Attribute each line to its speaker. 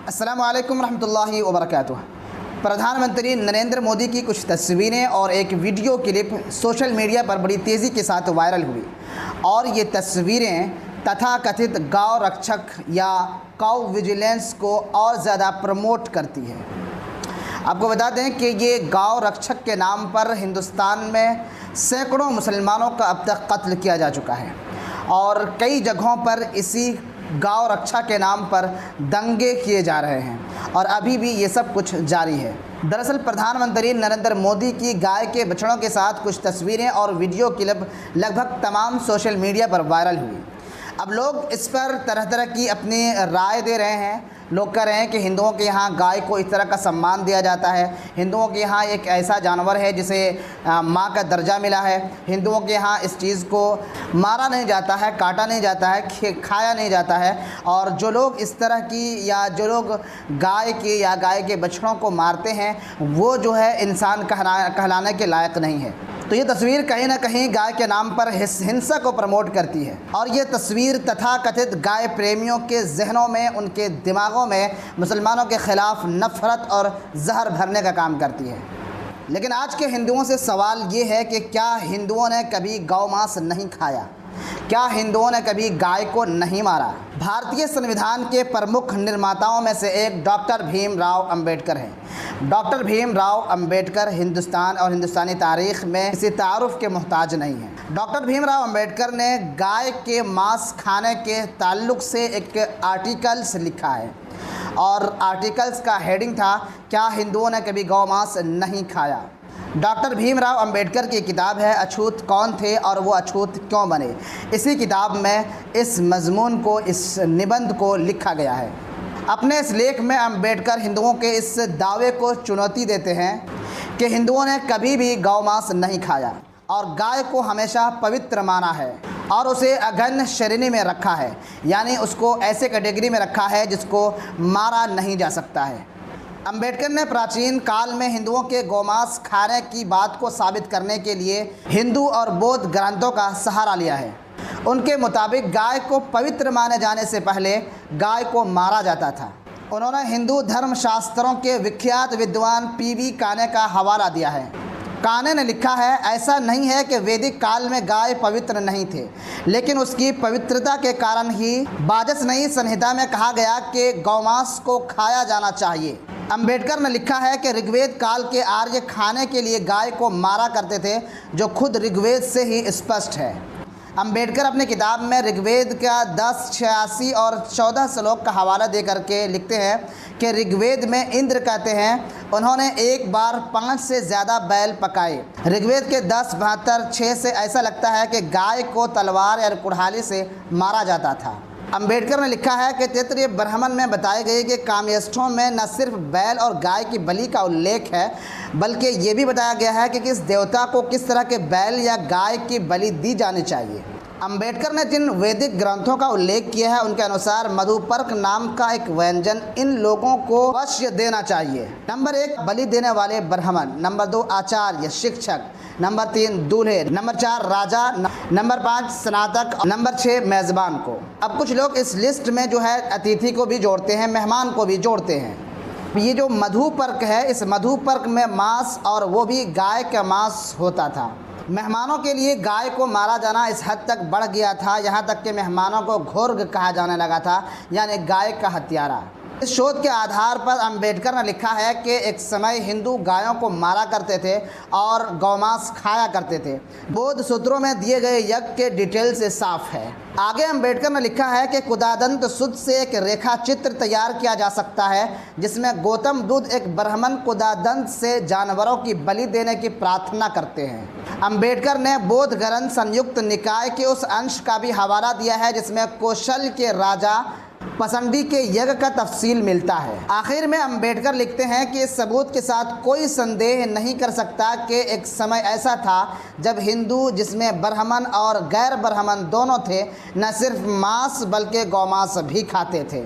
Speaker 1: अस्सलामु अलैकुम रहमतुल्लाहि व बरकातुहू। प्रधानमंत्री नरेंद्र मोदी की कुछ तस्वीरें और एक वीडियो क्लिप सोशल मीडिया पर बड़ी तेज़ी के साथ वायरल हुई और ये तस्वीरें तथाकथित गौ रक्षक या काउ विजिलेंस को और ज़्यादा प्रमोट करती है। आपको बता दें कि ये गौ रक्षक के नाम पर हिंदुस्तान में सैकड़ों मुसलमानों का अब तक कत्ल किया जा चुका है और कई जगहों पर इसी गौ रक्षा के नाम पर दंगे किए जा रहे हैं और अभी भी ये सब कुछ जारी है। दरअसल प्रधानमंत्री नरेंद्र मोदी की गाय के बछड़ों के साथ कुछ तस्वीरें और वीडियो क्लिप लगभग तमाम सोशल मीडिया पर वायरल हुई। अब लोग इस पर तरह तरह की अपनी राय दे रहे हैं। लोग कह रहे हैं कि हिंदुओं के यहाँ गाय को इस तरह का सम्मान दिया जाता है, हिंदुओं के यहाँ एक ऐसा जानवर है जिसे माँ का दर्जा मिला है, हिंदुओं के यहाँ इस चीज़ को मारा नहीं जाता है, काटा नहीं जाता है, खाया नहीं जाता है। और जो लोग इस तरह की या जो लोग गाय के या गाय के बछड़ों को मारते हैं वो जो है इंसान कहलाने के लायक नहीं है। तो ये तस्वीर कहीं ना कहीं गाय के नाम पर हिंसा को प्रमोट करती है और ये तस्वीर तथाकथित गाय प्रेमियों के जहनों में, उनके दिमागों में मुसलमानों के ख़िलाफ़ नफ़रत और जहर भरने का काम करती है। लेकिन आज के हिंदुओं से सवाल ये है कि क्या हिंदुओं ने कभी गौ मांस नहीं खाया? क्या हिंदुओं ने कभी गाय को नहीं मारा? भारतीय संविधान के प्रमुख निर्माताओं में से एक डॉक्टर भीमराव अंबेडकर हैं। डॉक्टर भीमराव अंबेडकर हिंदुस्तान और हिंदुस्तानी तारीख़ में किसी तारुफ के मोहताज नहीं हैं। डॉक्टर भीमराव अंबेडकर ने गाय के मांस खाने के ताल्लुक़ से एक आर्टिकल्स लिखा है और आर्टिकल्स का हेडिंग था, क्या हिंदुओं ने कभी गौ मांस नहीं खाया। डॉक्टर भीमराव अंबेडकर की किताब है अछूत कौन थे और वो अछूत क्यों बने। इसी किताब में इस मजमून को, इस निबंध को लिखा गया है। अपने इस लेख में अंबेडकर हिंदुओं के इस दावे को चुनौती देते हैं कि हिंदुओं ने कभी भी गौ मांस नहीं खाया और गाय को हमेशा पवित्र माना है और उसे अगण्य श्रेणी में रखा है, यानी उसको ऐसे कैटेगरी में रखा है जिसको मारा नहीं जा सकता है। अंबेडकर ने प्राचीन काल में हिंदुओं के गौमांस खाने की बात को साबित करने के लिए हिंदू और बौद्ध ग्रंथों का सहारा लिया है। उनके मुताबिक गाय को पवित्र माने जाने से पहले गाय को मारा जाता था। उन्होंने हिंदू धर्मशास्त्रों के विख्यात विद्वान पीवी काने का हवाला दिया है। काने ने लिखा है, ऐसा नहीं है कि वैदिक काल में गाय पवित्र नहीं थे, लेकिन उसकी पवित्रता के कारण ही वाजसनेयी संहिता में कहा गया कि गौमांस को खाया जाना चाहिए। अंबेडकर ने लिखा है कि ऋग्वेद काल के आर्य खाने के लिए गाय को मारा करते थे, जो खुद ऋग्वेद से ही स्पष्ट है। अंबेडकर अपनी किताब में ऋग्वेद का 10, 86 और 14 श्लोक का हवाला दे करके लिखते हैं कि ऋग्वेद में इंद्र कहते हैं, उन्होंने एक बार 5 से ज़्यादा बैल पकाए। ऋग्वेद के 10, 72, 6 से ऐसा लगता है कि गाय को तलवार या कुल्हाड़ी से मारा जाता था। अंबेडकर ने लिखा है कि तैत्तिरीय ब्राह्मण में बताए गए कि काम्यष्ठों में न सिर्फ बैल और गाय की बलि का उल्लेख है, बल्कि ये भी बताया गया है कि किस देवता को किस तरह के बैल या गाय की बलि दी जानी चाहिए। अंबेडकर ने जिन वैदिक ग्रंथों का उल्लेख किया है उनके अनुसार मधुपर्क नाम का एक व्यंजन इन लोगों को अवश्य देना चाहिए। नंबर 1 बलि देने वाले ब्राह्मण, नंबर 2 आचार्य शिक्षक, नंबर 3 दूल्हे, नंबर 4 राजा, नंबर 5 स्नातक, नंबर 6 मेज़बान को। अब कुछ लोग इस लिस्ट में जो है अतिथि को भी जोड़ते हैं, मेहमान को भी जोड़ते हैं। ये जो मधुपर्क है, इस मधुपर्क में मांस और वो भी गाय का मांस होता था। मेहमानों के लिए गाय को मारा जाना इस हद तक बढ़ गया था, यहाँ तक कि मेहमानों को घोर्ग कहा जाने लगा था, यानी गाय का हत्यारा। इस शोध के आधार पर अंबेडकर ने लिखा है कि एक समय हिंदू गायों को मारा करते थे और गौमांस खाया करते थे। बौद्ध सूत्रों में दिए गए यज्ञ के डिटेल से साफ है। आगे अंबेडकर ने लिखा है कि कुदादंत सूत्र से एक रेखा चित्र तैयार किया जा सकता है जिसमें गौतम बुद्ध एक ब्राह्मण कुदादंत से जानवरों की बलि देने की प्रार्थना करते हैं। अंबेडकर ने बौद्ध ग्रंथ संयुक्त निकाय के उस अंश का भी हवाला दिया है जिसमें कौशल के राजा पसंदी के यज्ञ का तफसील मिलता है। आखिर में अंबेडकर लिखते हैं कि इस सबूत के साथ कोई संदेह नहीं कर सकता कि एक समय ऐसा था जब हिंदू, जिसमें ब्राह्मण और गैर ब्राह्मण दोनों थे, न सिर्फ मांस बल्कि गौमांस भी खाते थे।